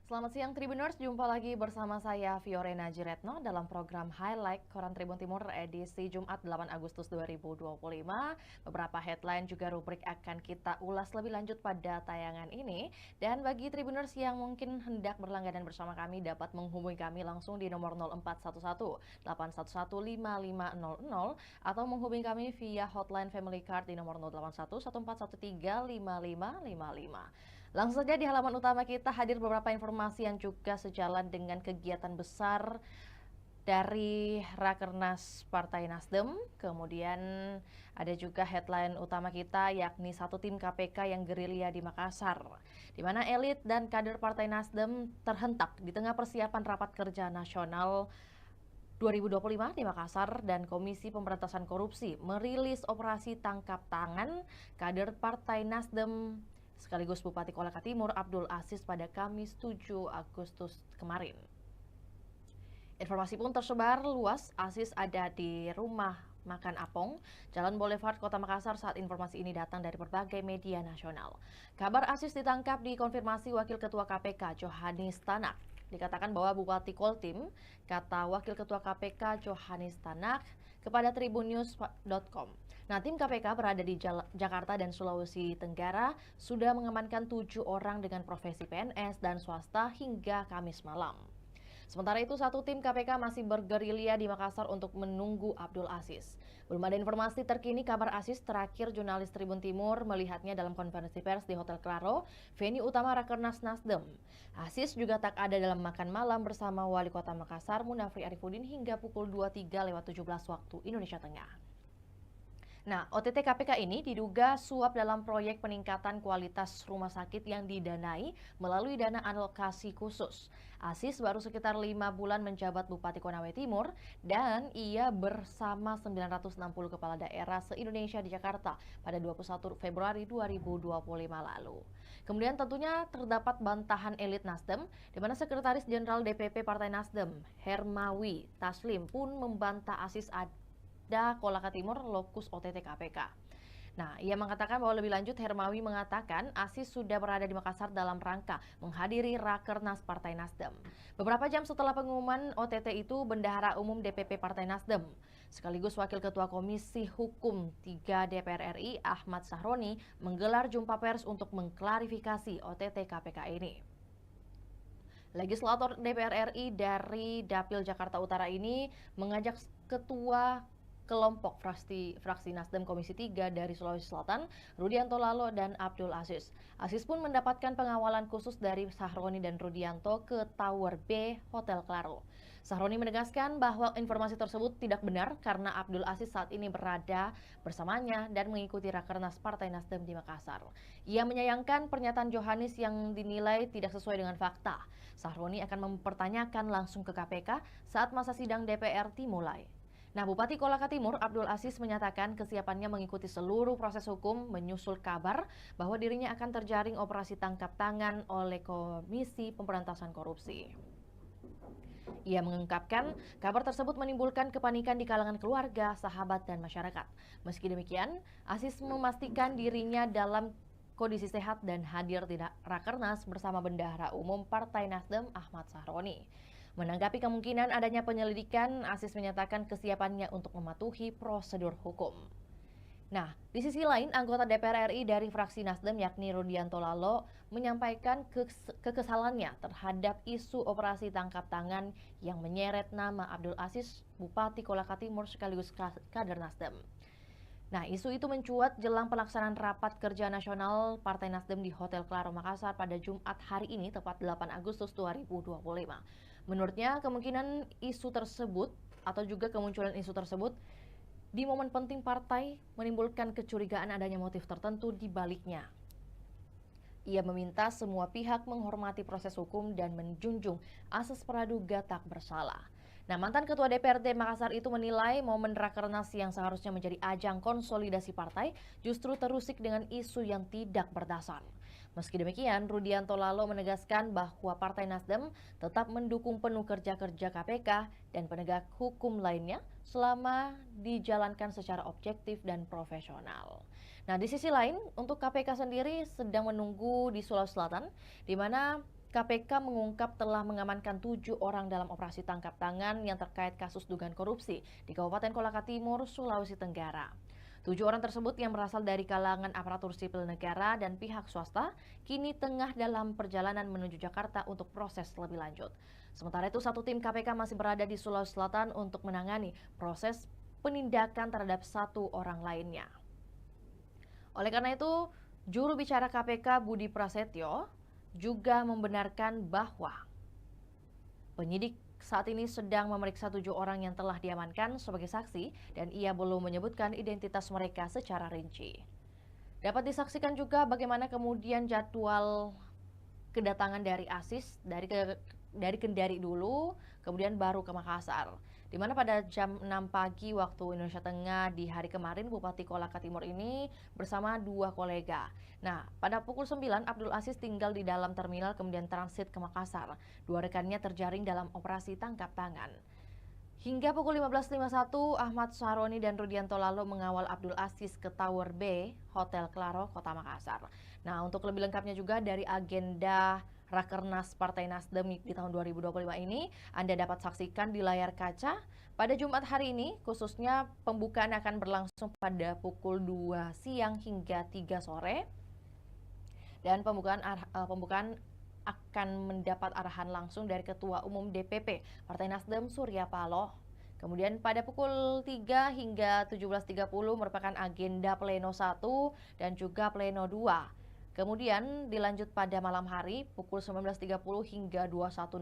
Selamat siang Tribuners, jumpa lagi bersama saya Fiorena Jiretno dalam program Highlight Koran Tribun Timur edisi Jumat 8 Agustus 2025. Beberapa headline juga rubrik akan kita ulas lebih lanjut pada tayangan ini. Dan bagi Tribuners yang mungkin hendak berlangganan bersama kami dapat menghubungi kami langsung di nomor 0411 811 5500 atau menghubungi kami via hotline Family Card di nomor 081 1413 5555. Langsung saja di halaman utama kita hadir beberapa informasi yang juga sejalan dengan kegiatan besar dari Rakernas Partai Nasdem. Kemudian ada juga headline utama kita yakni satu tim KPK yang gerilya di Makassar, di mana elit dan kader Partai Nasdem terhentak di tengah persiapan rapat kerja nasional 2025 di Makassar, dan Komisi Pemberantasan Korupsi merilis operasi tangkap tangan kader Partai Nasdem sekaligus Bupati Kolaka Timur Abdul Aziz pada Kamis 7 Agustus kemarin. Informasi pun tersebar luas, Aziz ada di rumah makan Apong, Jalan Boulevard Kota Makassar saat informasi ini datang dari berbagai media nasional. Kabar Aziz ditangkap dikonfirmasi Wakil Ketua KPK Johanis Tanak. Dikatakan bahwa Bupati Koltim, kata Wakil Ketua KPK Johanis Tanak kepada tribunnews.com. Nah, tim KPK berada di Jakarta dan Sulawesi Tenggara sudah mengamankan 7 orang dengan profesi PNS dan swasta hingga Kamis malam. Sementara itu, satu tim KPK masih bergerilya di Makassar untuk menunggu Abdul Aziz. Belum ada informasi terkini kabar Aziz. Terakhir jurnalis Tribun Timur melihatnya dalam konferensi pers di Hotel Claro, venue utama Rakernas Nasdem. Aziz juga tak ada dalam makan malam bersama Wali Kota Makassar Munafri Arifudin hingga pukul 23.17 waktu Indonesia Tengah. Nah, OTT KPK ini diduga suap dalam proyek peningkatan kualitas rumah sakit yang didanai melalui dana alokasi khusus. Aziz baru sekitar 5 bulan menjabat Bupati Konawe Timur dan ia bersama 960 kepala daerah se-Indonesia di Jakarta pada 21 Februari 2025 lalu. Kemudian tentunya terdapat bantahan elit Nasdem, di mana Sekretaris Jenderal DPP Partai Nasdem, Hermawi Taslim pun membantah Aziz Kolaka Timur lokus OTT KPK. Nah, ia mengatakan bahwa lebih lanjut Hermawi mengatakan Aziz sudah berada di Makassar dalam rangka menghadiri Rakernas Partai Nasdem. Beberapa jam setelah pengumuman OTT itu, Bendahara Umum DPP Partai Nasdem sekaligus Wakil Ketua Komisi Hukum 3 DPR RI Ahmad Sahroni menggelar jumpa pers untuk mengklarifikasi OTT KPK ini. Legislator DPR RI dari Dapil Jakarta Utara ini mengajak Ketua kelompok fraksi Nasdem Komisi 3 dari Sulawesi Selatan, Rudianto Lalo dan Abdul Aziz. Aziz pun mendapatkan pengawalan khusus dari Sahroni dan Rudianto ke Tower B Hotel Claro. Sahroni menegaskan bahwa informasi tersebut tidak benar karena Abdul Aziz saat ini berada bersamanya dan mengikuti Rakernas Partai Nasdem di Makassar. Ia menyayangkan pernyataan Johanis yang dinilai tidak sesuai dengan fakta. Sahroni akan mempertanyakan langsung ke KPK saat masa sidang DPR dimulai. Nah, Bupati Kolaka Timur Abdul Aziz menyatakan kesiapannya mengikuti seluruh proses hukum menyusul kabar bahwa dirinya akan terjaring operasi tangkap tangan oleh Komisi Pemberantasan Korupsi. Ia mengungkapkan kabar tersebut menimbulkan kepanikan di kalangan keluarga, sahabat, dan masyarakat. Meski demikian, Aziz memastikan dirinya dalam kondisi sehat dan hadir di Rakernas bersama Bendahara Umum Partai Nasdem Ahmad Sahroni. Menanggapi kemungkinan adanya penyelidikan, Aziz menyatakan kesiapannya untuk mematuhi prosedur hukum. Nah, di sisi lain, anggota DPR RI dari fraksi Nasdem yakni Rudianto Lalo menyampaikan kekesalannya terhadap isu operasi tangkap tangan yang menyeret nama Abdul Aziz, Bupati Kolaka Timur sekaligus kader Nasdem. Nah, isu itu mencuat jelang pelaksanaan rapat kerja nasional Partai Nasdem di Hotel Claro Makassar pada Jumat hari ini, tepat 8 Agustus 2025. Menurutnya, kemungkinan isu tersebut atau juga kemunculan isu tersebut di momen penting partai menimbulkan kecurigaan adanya motif tertentu di baliknya. Ia meminta semua pihak menghormati proses hukum dan menjunjung asas praduga tak bersalah. Nah, mantan Ketua DPRD Makassar itu menilai momen Rakernas yang seharusnya menjadi ajang konsolidasi partai justru terusik dengan isu yang tidak berdasar. Meski demikian, Rudianto Lalo menegaskan bahwa Partai Nasdem tetap mendukung penuh kerja-kerja KPK dan penegak hukum lainnya selama dijalankan secara objektif dan profesional. Nah, di sisi lain, untuk KPK sendiri sedang menunggu di Sulawesi Selatan, di mana KPK mengungkap telah mengamankan 7 orang dalam operasi tangkap tangan yang terkait kasus dugaan korupsi di Kabupaten Kolaka Timur, Sulawesi Tenggara. 7 orang tersebut yang berasal dari kalangan aparatur sipil negara dan pihak swasta kini tengah dalam perjalanan menuju Jakarta untuk proses lebih lanjut. Sementara itu, satu tim KPK masih berada di Sulawesi Selatan untuk menangani proses penindakan terhadap 1 orang lainnya. Oleh karena itu, juru bicara KPK Budi Prasetyo juga membenarkan bahwa penyidik saat ini sedang memeriksa 7 orang yang telah diamankan sebagai saksi dan ia belum menyebutkan identitas mereka secara rinci. Dapat disaksikan juga bagaimana kemudian jadwal kedatangan dari Asis dari Kendari dulu, kemudian baru ke Makassar. Di mana pada jam 6 pagi waktu Indonesia Tengah di hari kemarin, Bupati Kolaka Timur ini bersama 2 kolega. Nah, pada pukul 9, Abdul Aziz tinggal di dalam terminal kemudian transit ke Makassar. 2 rekannya terjaring dalam operasi tangkap tangan. Hingga pukul 15.51, Ahmad Saroni dan Rudianto lalu mengawal Abdul Aziz ke Tower B, Hotel Claro, Kota Makassar. Nah, untuk lebih lengkapnya juga dari agenda Rakernas Partai Nasdem di tahun 2025 ini, Anda dapat saksikan di layar kaca. Pada Jumat hari ini, khususnya pembukaan akan berlangsung pada pukul 2 siang hingga 3 sore. Dan pembukaan akan mendapat arahan langsung dari Ketua Umum DPP Partai Nasdem Surya Paloh. Kemudian pada pukul 3 hingga 17.30 merupakan agenda pleno 1 dan juga pleno 2. Kemudian dilanjut pada malam hari pukul 19.30 hingga 21.00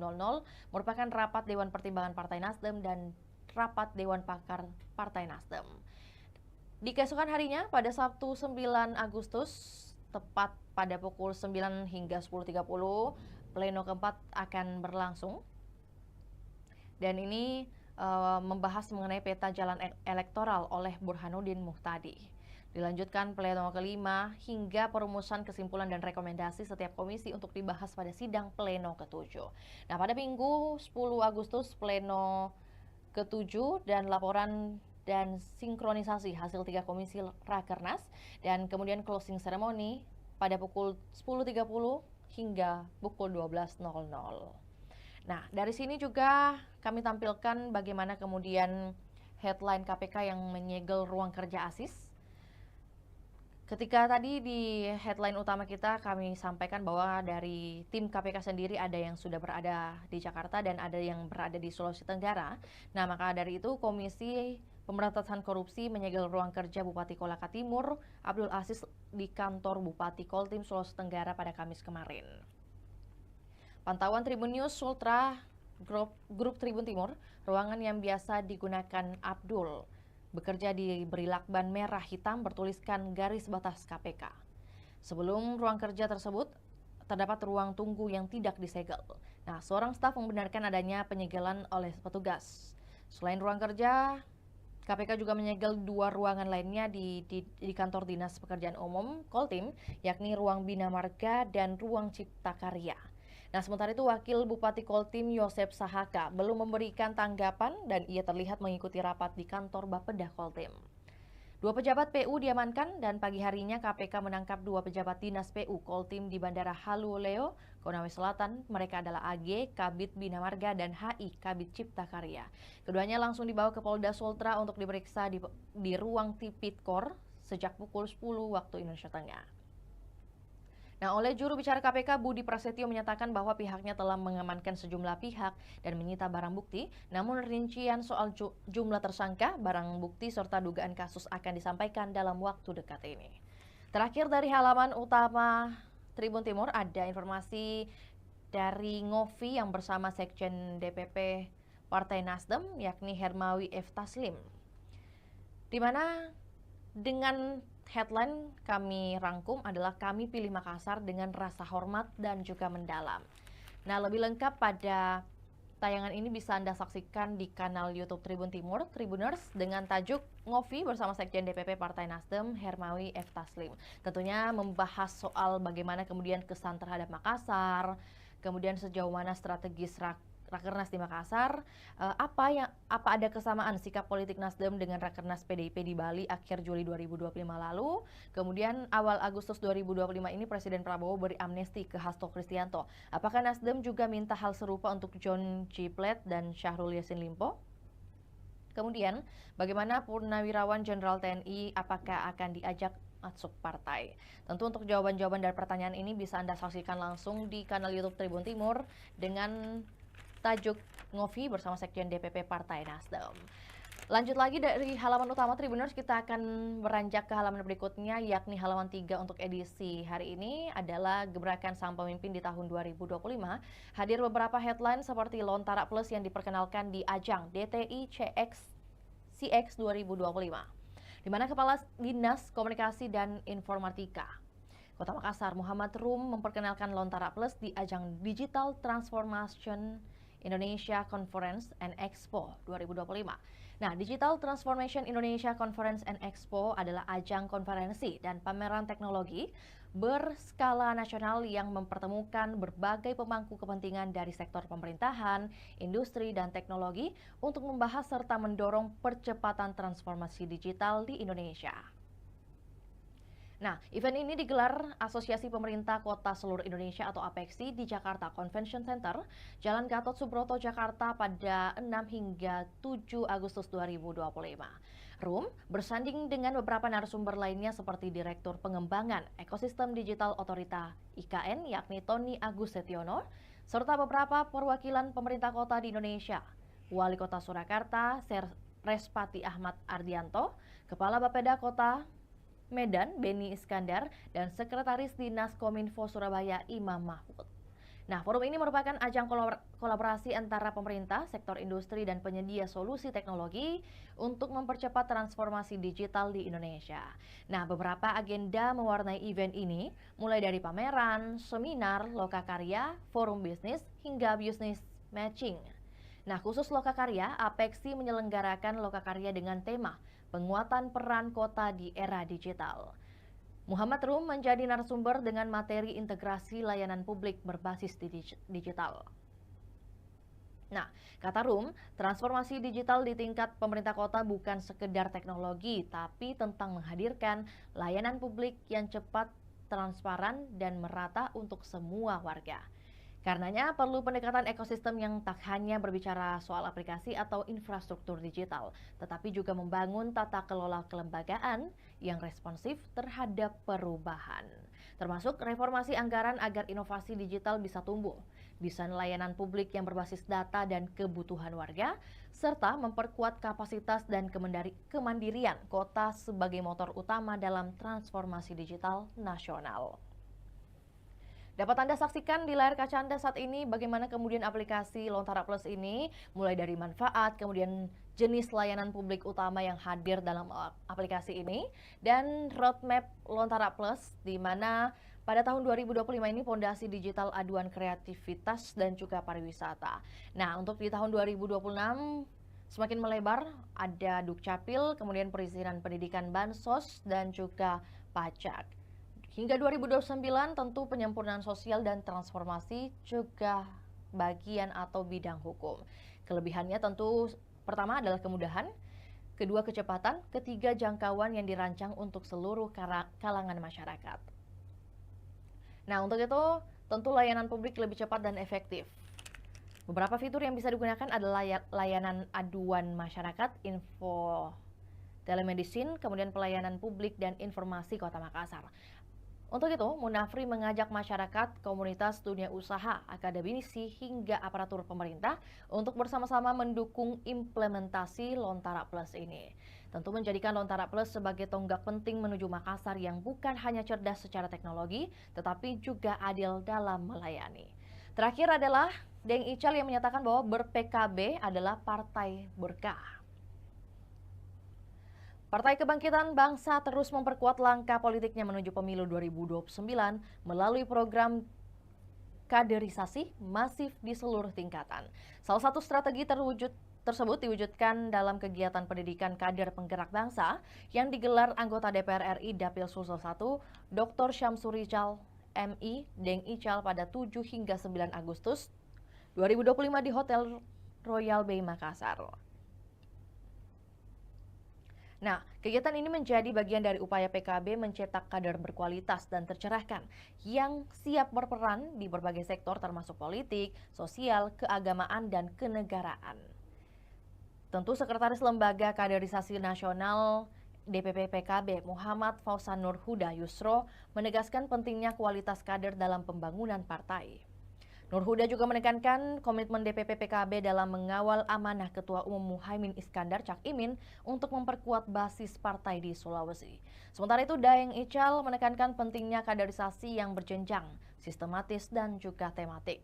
merupakan rapat Dewan Pertimbangan Partai Nasdem dan rapat Dewan Pakar Partai Nasdem. Di keesokan harinya pada Sabtu 9 Agustus tepat pada pukul 9 hingga 10.30 pleno keempat akan berlangsung. Dan ini membahas mengenai peta jalan elektoral oleh Burhanuddin Muhtadi. Dilanjutkan pleno kelima hingga perumusan kesimpulan dan rekomendasi setiap komisi untuk dibahas pada sidang pleno ke-7. Nah, pada Minggu 10 Agustus pleno ke-7 dan laporan dan sinkronisasi hasil 3 komisi Rakernas dan kemudian closing ceremony pada pukul 10.30 hingga pukul 12.00. Nah, dari sini juga kami tampilkan bagaimana kemudian headline KPK yang menyegel ruang kerja Aziz. Ketika tadi di headline utama kita kami sampaikan bahwa dari tim KPK sendiri ada yang sudah berada di Jakarta dan ada yang berada di Sulawesi Tenggara. Nah, maka dari itu Komisi Pemberantasan Korupsi menyegel ruang kerja Bupati Kolaka Timur Abdul Aziz di kantor Bupati Koltim Sulawesi Tenggara pada Kamis kemarin. Pantauan Tribun News Ultra Grup Tribun Timur, ruangan yang biasa digunakan Abdul bekerja diberi lakban merah hitam bertuliskan garis batas KPK. Sebelum ruang kerja tersebut, terdapat ruang tunggu yang tidak disegel. Nah, seorang staf membenarkan adanya penyegelan oleh petugas. Selain ruang kerja, KPK juga menyegel 2 ruangan lainnya di kantor Dinas Pekerjaan Umum Koltim, yakni ruang Bina Marga dan ruang Cipta Karya. Nah, sementara itu Wakil Bupati Koltim Yosep Sahaka belum memberikan tanggapan dan ia terlihat mengikuti rapat di kantor Bapeda Koltim. 2 pejabat PU diamankan dan pagi harinya KPK menangkap 2 pejabat Dinas PU Koltim di Bandara Haluleo, Konawe Selatan. Mereka adalah AG, Kabid Bina Marga, dan HI, Kabid Cipta Karya. Keduanya langsung dibawa ke Polda Sultra untuk diperiksa di ruang Tipikor sejak pukul 10 waktu Indonesia Tengah. Nah, oleh juru bicara KPK Budi Prasetyo menyatakan bahwa pihaknya telah mengamankan sejumlah pihak dan menyita barang bukti, namun rincian soal jumlah tersangka, barang bukti, serta dugaan kasus akan disampaikan dalam waktu dekat ini. Terakhir dari halaman utama Tribun Timur ada informasi dari Ngovi yang bersama Sekjen DPP Partai Nasdem, yakni Hermawi F. Taslim. Di mana dengan headline kami rangkum adalah kami pilih Makassar dengan rasa hormat dan juga mendalam. Nah, lebih lengkap pada tayangan ini bisa Anda saksikan di kanal YouTube Tribun Timur, Tribuners, dengan tajuk Ngovi bersama Sekjen DPP Partai Nasdem, Hermawi F. Taslim. Tentunya membahas soal bagaimana kemudian kesan terhadap Makassar, kemudian sejauh mana strategis Rakernas di Makassar. Apa ada kesamaan sikap politik Nasdem dengan Rakernas PDIP di Bali akhir Juli 2025 lalu? Kemudian awal Agustus 2025 ini Presiden Prabowo beri amnesti ke Hasto Kristianto. Apakah Nasdem juga minta hal serupa untuk John G. Plate dan Syahrul Yassin Limpo? Kemudian, bagaimana Purnawirawan Jenderal TNI apakah akan diajak masuk partai? Tentu untuk jawaban-jawaban dari pertanyaan ini bisa Anda saksikan langsung di kanal YouTube Tribun Timur dengan tajuk Ngopi bersama Sekjen DPP Partai Nasdem. Lanjut lagi dari halaman utama Tribuners, kita akan beranjak ke halaman berikutnya, yakni halaman 3 untuk edisi hari ini adalah gebrakan sang pemimpin di tahun 2025. Hadir beberapa headline seperti Lontara Plus yang diperkenalkan di ajang DTI CX 2025, di mana Kepala Dinas Komunikasi dan Informatika Kota Makassar Muhammad Rum memperkenalkan Lontara Plus di ajang Digital Transformation Indonesia Conference and Expo 2025. Nah, Digital Transformation Indonesia Conference and Expo adalah ajang konferensi dan pameran teknologi berskala nasional yang mempertemukan berbagai pemangku kepentingan dari sektor pemerintahan, industri, dan teknologi untuk membahas serta mendorong percepatan transformasi digital di Indonesia. Nah, event ini digelar Asosiasi Pemerintah Kota Seluruh Indonesia atau APEKSI di Jakarta Convention Center, Jalan Gatot Subroto, Jakarta pada 6 hingga 7 Agustus 2025. Rum bersanding dengan beberapa narasumber lainnya seperti Direktur Pengembangan Ekosistem Digital Otorita IKN yakni Tony Agus Setiono, serta beberapa perwakilan pemerintah kota di Indonesia, Wali Kota Surakarta, Respati Ahmad Ardianto, Kepala Bapeda Kota Medan, Beni Iskandar, dan Sekretaris Dinas Kominfo Surabaya, Imam Mahfud. Nah, forum ini merupakan ajang kolaborasi antara pemerintah, sektor industri, dan penyedia solusi teknologi untuk mempercepat transformasi digital di Indonesia. Nah, beberapa agenda mewarnai event ini, mulai dari pameran, seminar, lokakarya, forum bisnis, hingga business matching. Nah, khusus lokakarya, APEKSI menyelenggarakan lokakarya dengan tema penguatan peran kota di era digital. Muhammad Rum menjadi narasumber dengan materi integrasi layanan publik berbasis digital. Nah, kata Rum, transformasi digital di tingkat pemerintah kota bukan sekedar teknologi, tapi tentang menghadirkan layanan publik yang cepat, transparan, dan merata untuk semua warga. Karenanya perlu pendekatan ekosistem yang tak hanya berbicara soal aplikasi atau infrastruktur digital, tetapi juga membangun tata kelola kelembagaan yang responsif terhadap perubahan. Termasuk reformasi anggaran agar inovasi digital bisa tumbuh, desain layanan publik yang berbasis data dan kebutuhan warga, serta memperkuat kapasitas dan kemandirian kota sebagai motor utama dalam transformasi digital nasional. Dapat Anda saksikan di layar kaca Anda saat ini bagaimana kemudian aplikasi Lontara Plus ini mulai dari manfaat, kemudian jenis layanan publik utama yang hadir dalam aplikasi ini, dan roadmap Lontara Plus di mana pada tahun 2025 ini fondasi digital aduan kreativitas dan juga pariwisata. Nah, untuk di tahun 2026 semakin melebar, ada Dukcapil, kemudian perizinan pendidikan Bansos, dan juga pajak. Hingga 2029 tentu penyempurnaan sosial dan transformasi juga bagian atau bidang hukum. Kelebihannya tentu pertama adalah kemudahan, kedua kecepatan, ketiga jangkauan yang dirancang untuk seluruh kalangan masyarakat. Nah, untuk itu tentu layanan publik lebih cepat dan efektif. Beberapa fitur yang bisa digunakan adalah layanan aduan masyarakat, info telemedicine, kemudian pelayanan publik dan informasi Kota Makassar. Untuk itu, Munafri mengajak masyarakat, komunitas dunia usaha, akademisi, hingga aparatur pemerintah untuk bersama-sama mendukung implementasi Lontara Plus ini. Tentu menjadikan Lontara Plus sebagai tonggak penting menuju Makassar yang bukan hanya cerdas secara teknologi, tetapi juga adil dalam melayani. Terakhir adalah Deng Ical yang menyatakan bahwa ber-PKB adalah partai berkah. Partai Kebangkitan Bangsa terus memperkuat langkah politiknya menuju pemilu 2029 melalui program kaderisasi masif di seluruh tingkatan. Salah satu strategi tersebut diwujudkan dalam kegiatan pendidikan kader penggerak bangsa yang digelar anggota DPR RI Dapil Sulsel 1, Dr. Syamsur Rijal, MI, Deng Ical pada 7 hingga 9 Agustus 2025 di Hotel Royal Bay Makassar. Nah, kegiatan ini menjadi bagian dari upaya PKB mencetak kader berkualitas dan tercerahkan yang siap berperan di berbagai sektor termasuk politik, sosial, keagamaan, dan kenegaraan. Tentu Sekretaris Lembaga Kaderisasi Nasional DPP PKB Muhammad Fausan Nur Huda Yusro menegaskan pentingnya kualitas kader dalam pembangunan partai. Nur Huda juga menekankan komitmen DPP PKB dalam mengawal amanah Ketua Umum Muhaimin Iskandar Cak Imin untuk memperkuat basis partai di Sulawesi. Sementara itu, Daeng Ical menekankan pentingnya kaderisasi yang berjenjang, sistematis, dan juga tematik.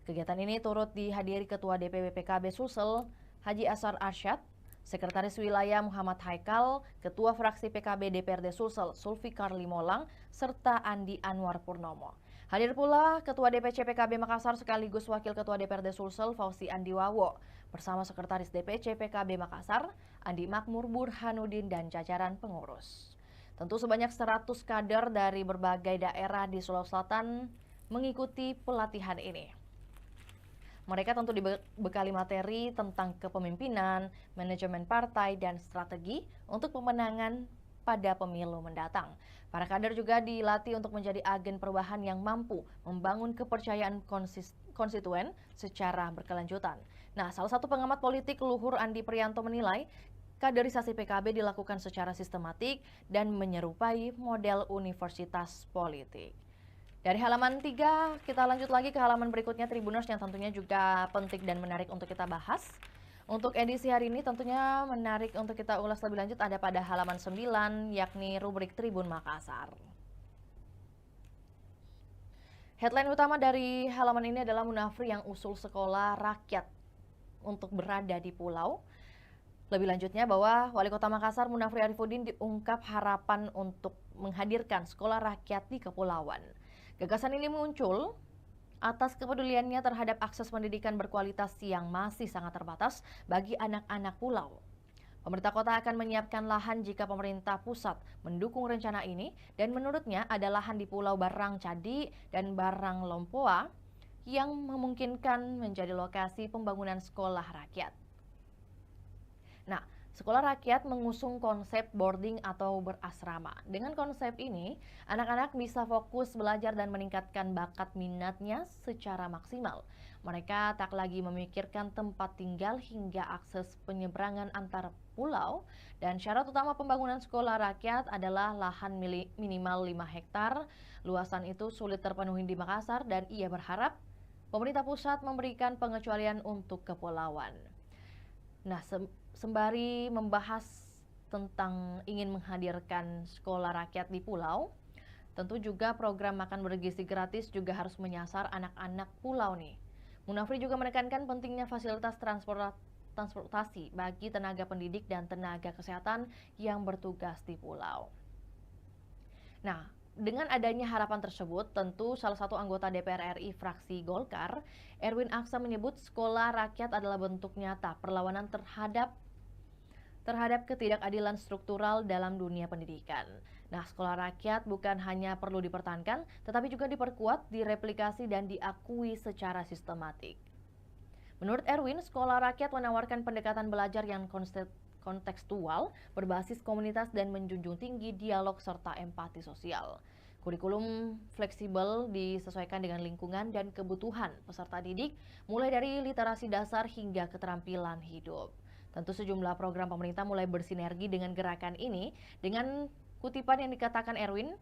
Kegiatan ini turut dihadiri Ketua DPP PKB Sulsel, Haji Asar Arsyad, Sekretaris Wilayah Muhammad Haikal, Ketua Fraksi PKB DPRD Sulsel Sulfikar Limolang, serta Andi Anwar Purnomo. Hadir pula Ketua DPC PKB Makassar sekaligus Wakil Ketua DPRD Sulsel Fauzi Andiwawo bersama Sekretaris DPC PKB Makassar Andi Makmur Burhanuddin dan jajaran pengurus. Tentu sebanyak 100 kader dari berbagai daerah di Sulawesi Selatan mengikuti pelatihan ini. Mereka tentu dibekali materi tentang kepemimpinan, manajemen partai, dan strategi untuk pemenangan pada pemilu mendatang. Para kader juga dilatih untuk menjadi agen perubahan yang mampu membangun kepercayaan konstituen secara berkelanjutan. Nah, salah satu pengamat politik Luhur Andi Prianto menilai kaderisasi PKB dilakukan secara sistematik dan menyerupai model universitas politik. Dari halaman 3, kita lanjut lagi ke halaman berikutnya Tribuners yang tentunya juga penting dan menarik untuk kita bahas. Untuk edisi hari ini tentunya menarik untuk kita ulas lebih lanjut ada pada halaman 9, yakni rubrik Tribun Makassar. Headline utama dari halaman ini adalah Munafri yang usul sekolah rakyat untuk berada di pulau. Lebih lanjutnya bahwa Wali Kota Makassar Munafri Arifuddin diungkap harapan untuk menghadirkan sekolah rakyat di kepulauan. Gagasan ini muncul atas kepeduliannya terhadap akses pendidikan berkualitas yang masih sangat terbatas bagi anak-anak pulau. Pemerintah kota akan menyiapkan lahan jika pemerintah pusat mendukung rencana ini dan menurutnya ada lahan di Pulau Barang Cadi dan Barang Lompoa yang memungkinkan menjadi lokasi pembangunan sekolah rakyat. Nah, sekolah rakyat mengusung konsep boarding atau berasrama. Dengan konsep ini, anak-anak bisa fokus belajar dan meningkatkan bakat minatnya secara maksimal. Mereka tak lagi memikirkan tempat tinggal hingga akses penyeberangan antar pulau. Dan syarat utama pembangunan sekolah rakyat adalah lahan minimal 5 hektar. Luasan itu sulit terpenuhi di Makassar dan ia berharap pemerintah pusat memberikan pengecualian untuk kepulauan. Nah, sembari membahas tentang ingin menghadirkan sekolah rakyat di pulau, tentu juga program makan bergizi gratis juga harus menyasar anak-anak pulau nih. Munafri juga menekankan pentingnya fasilitas transportasi bagi tenaga pendidik dan tenaga kesehatan yang bertugas di pulau. Nah, dengan adanya harapan tersebut, tentu salah satu anggota DPR RI fraksi Golkar, Erwin Aksa menyebut sekolah rakyat adalah bentuk nyata perlawanan terhadap ketidakadilan struktural dalam dunia pendidikan. Nah, sekolah rakyat bukan hanya perlu dipertahankan, tetapi juga diperkuat, direplikasi, dan diakui secara sistematik. Menurut Erwin, sekolah rakyat menawarkan pendekatan belajar yang kontekstual, berbasis komunitas, dan menjunjung tinggi dialog serta empati sosial. Kurikulum fleksibel disesuaikan dengan lingkungan dan kebutuhan peserta didik, mulai dari literasi dasar hingga keterampilan hidup. Tentu sejumlah program pemerintah mulai bersinergi dengan gerakan ini. Dengan kutipan yang dikatakan Erwin,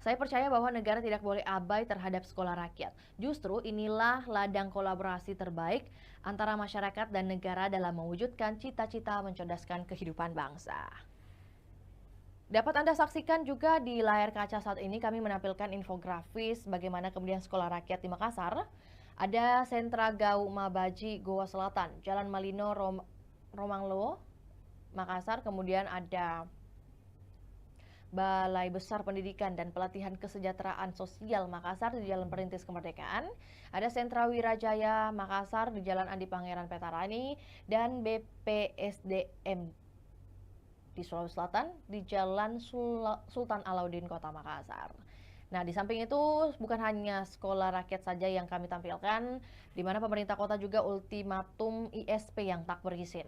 saya percaya bahwa negara tidak boleh abai terhadap sekolah rakyat. Justru inilah ladang kolaborasi terbaik antara masyarakat dan negara dalam mewujudkan cita-cita mencerdaskan kehidupan bangsa. Dapat Anda saksikan juga di layar kaca saat ini kami menampilkan infografis bagaimana kemudian sekolah rakyat di Makassar. Ada Sentra Gau Mabaji Goa Selatan, Jalan Malino Romanglo, Makassar. Kemudian ada Balai Besar Pendidikan dan Pelatihan Kesejahteraan Sosial Makassar di Jalan Perintis Kemerdekaan. Ada Sentra Wirajaya Makassar di Jalan Andi Pangeran Petarani dan BPSDM di Sulawesi Selatan di Jalan Sultan Alauddin Kota Makassar. Nah, di samping itu bukan hanya sekolah rakyat saja yang kami tampilkan, di mana pemerintah kota juga ultimatum ISP yang tak berizin.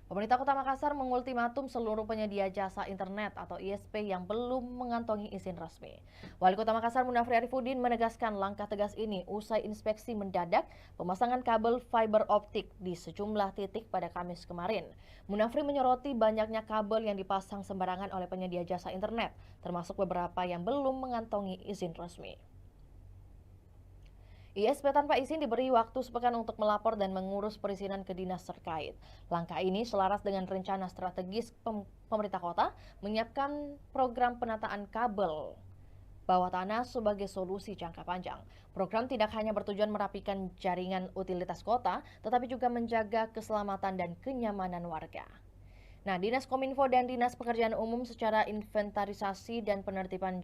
Pemerintah Kota Makassar mengultimatum seluruh penyedia jasa internet atau ISP yang belum mengantongi izin resmi. Wali Kota Makassar Munafri Arifudin menegaskan langkah tegas ini usai inspeksi mendadak pemasangan kabel fiber optik di sejumlah titik pada Kamis kemarin. Munafri menyoroti banyaknya kabel yang dipasang sembarangan oleh penyedia jasa internet, termasuk beberapa yang belum mengantongi izin resmi. ISP tanpa izin diberi waktu sepekan untuk melapor dan mengurus perizinan ke dinas terkait. Langkah ini selaras dengan rencana strategis pemerintah kota menyiapkan program penataan kabel bawah tanah sebagai solusi jangka panjang. Program tidak hanya bertujuan merapikan jaringan utilitas kota, tetapi juga menjaga keselamatan dan kenyamanan warga. Nah, Dinas Kominfo dan Dinas Pekerjaan Umum secara inventarisasi dan penertiban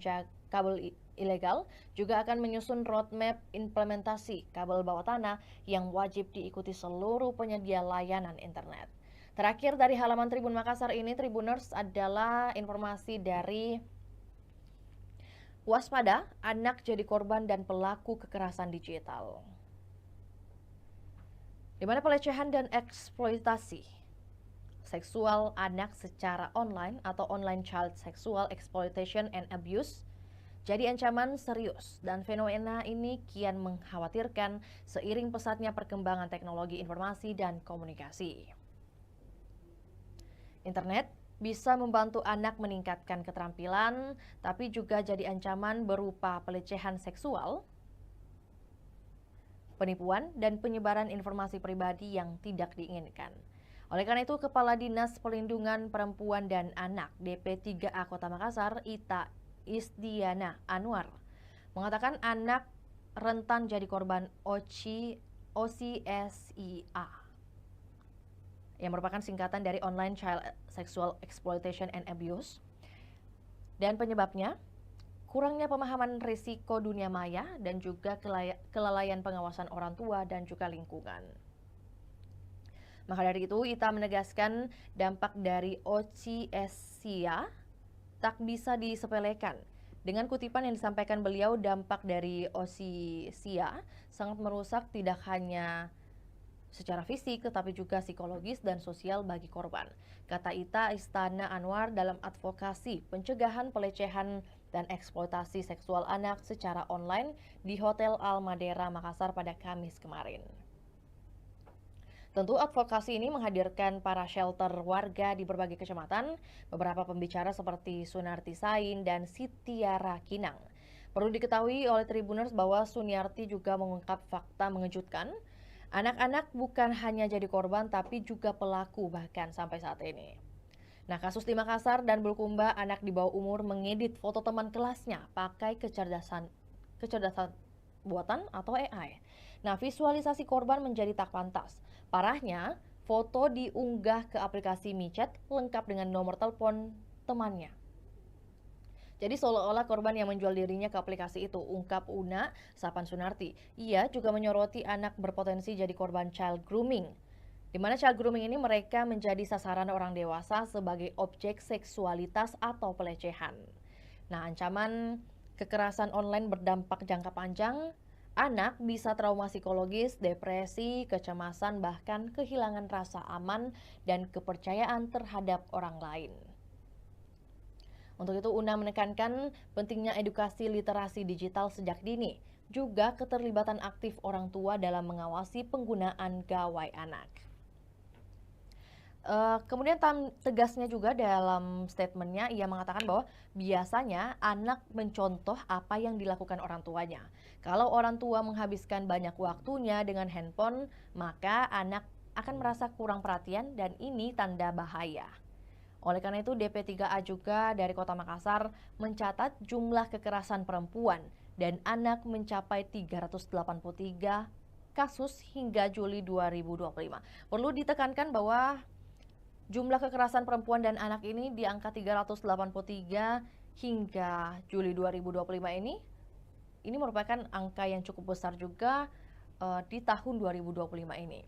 kabel ilegal juga akan menyusun roadmap implementasi kabel bawah tanah yang wajib diikuti seluruh penyedia layanan internet. Terakhir dari halaman Tribun Makassar ini, Tribuners, adalah informasi dari waspada anak jadi korban dan pelaku kekerasan digital. Di mana pelecehan dan eksploitasi seksual anak secara online atau online child sexual exploitation and abuse jadi ancaman serius dan fenomena ini kian mengkhawatirkan seiring pesatnya perkembangan teknologi informasi dan komunikasi. Internet bisa membantu anak meningkatkan keterampilan, tapi juga jadi ancaman berupa pelecehan seksual, penipuan, dan penyebaran informasi pribadi yang tidak diinginkan. Oleh karena itu, Kepala Dinas Perlindungan Perempuan dan Anak DP3A Kota Makassar, Ita Isdiana Anwar, mengatakan anak rentan jadi korban OCSIA, yang merupakan singkatan dari Online Child Sexual Exploitation and Abuse. Dan penyebabnya, kurangnya pemahaman risiko dunia maya dan juga kelalaian pengawasan orang tua dan juga lingkungan. Maka dari itu, Ita menegaskan dampak dari OCSIA tak bisa disepelekan. Dengan kutipan yang disampaikan beliau, dampak dari OCSIA sangat merusak tidak hanya secara fisik, tetapi juga psikologis dan sosial bagi korban. Kata Ita Istana Anwar dalam advokasi pencegahan pelecehan dan eksploitasi seksual anak secara online di Hotel Al Madeira Makassar pada Kamis kemarin. Tentu advokasi ini menghadirkan para shelter warga di berbagai kecamatan, beberapa pembicara seperti Sunarti Sain dan Sitiara Kinang. Perlu diketahui oleh Tribuners bahwa Suniarti juga mengungkap fakta mengejutkan. Anak-anak bukan hanya jadi korban tapi juga pelaku bahkan sampai saat ini. Nah, kasus di Makassar dan Bulukumba, anak di bawah umur mengedit foto teman kelasnya pakai kecerdasan buatan atau AI. Nah, visualisasi korban menjadi tak pantas. Parahnya, foto diunggah ke aplikasi micet lengkap dengan nomor telepon temannya. Jadi seolah-olah korban yang menjual dirinya ke aplikasi itu, ungkap Una Sapan Sunarti. Ia juga menyoroti anak berpotensi jadi korban child grooming. Di mana child grooming ini mereka menjadi sasaran orang dewasa sebagai objek seksualitas atau pelecehan. Nah, ancaman kekerasan online berdampak jangka panjang. Anak bisa trauma psikologis, depresi, kecemasan, bahkan kehilangan rasa aman dan kepercayaan terhadap orang lain. Untuk itu, Una menekankan pentingnya edukasi literasi digital sejak dini, juga keterlibatan aktif orang tua dalam mengawasi penggunaan gawai anak. Kemudian tegasnya juga dalam statementnya, ia mengatakan bahwa biasanya anak mencontoh apa yang dilakukan orang tuanya. Kalau orang tua menghabiskan banyak waktunya dengan handphone, maka anak akan merasa kurang perhatian dan ini tanda bahaya. Oleh karena itu, DP3A juga dari Kota Makassar mencatat jumlah kekerasan perempuan dan anak mencapai 383 kasus hingga Juli 2025. Perlu ditekankan bahwa jumlah kekerasan perempuan dan anak ini di angka 383 hingga Juli 2025 ini merupakan angka yang cukup besar juga di tahun 2025 ini.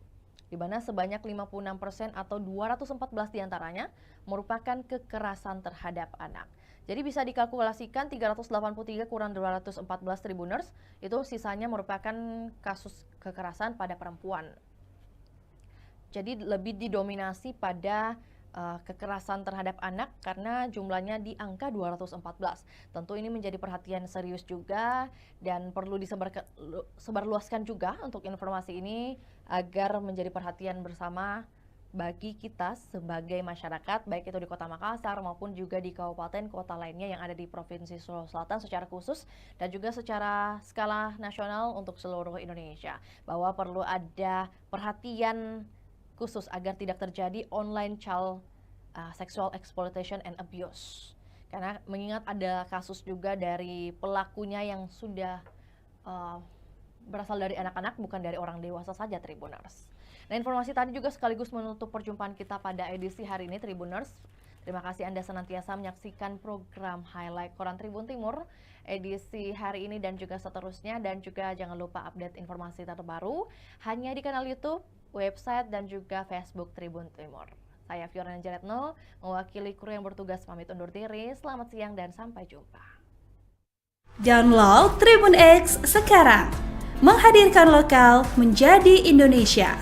Di mana sebanyak 56% atau 214 diantaranya merupakan kekerasan terhadap anak. Jadi bisa dikalkulasikan 383 kurang 214 Tribuners, itu sisanya merupakan kasus kekerasan pada perempuan. Jadi lebih didominasi pada kekerasan terhadap anak karena jumlahnya di angka 214. Tentu ini menjadi perhatian serius juga dan perlu disebarluaskan juga untuk informasi ini agar menjadi perhatian bersama bagi kita sebagai masyarakat, baik itu di Kota Makassar maupun juga di kabupaten kota lainnya yang ada di Provinsi Sulawesi Selatan secara khusus dan juga secara skala nasional untuk seluruh Indonesia, bahwa perlu ada perhatian khusus agar tidak terjadi online child sexual exploitation and abuse. Karena mengingat ada kasus juga dari pelakunya yang sudah berasal dari anak-anak, bukan dari orang dewasa saja, Tribuners. Nah, informasi tadi juga sekaligus menutup perjumpaan kita pada edisi hari ini, Tribuners. Terima kasih Anda senantiasa menyaksikan program Highlight Koran Tribun Timur edisi hari ini dan juga seterusnya, dan juga jangan lupa update informasi terbaru hanya di kanal YouTube, website, dan juga Facebook Tribun Timur. Saya Fiorena Jaretno, mewakili kru yang bertugas pamit undur diri. Selamat siang dan sampai jumpa. Download Tribun X sekarang, menghadirkan lokal menjadi Indonesia.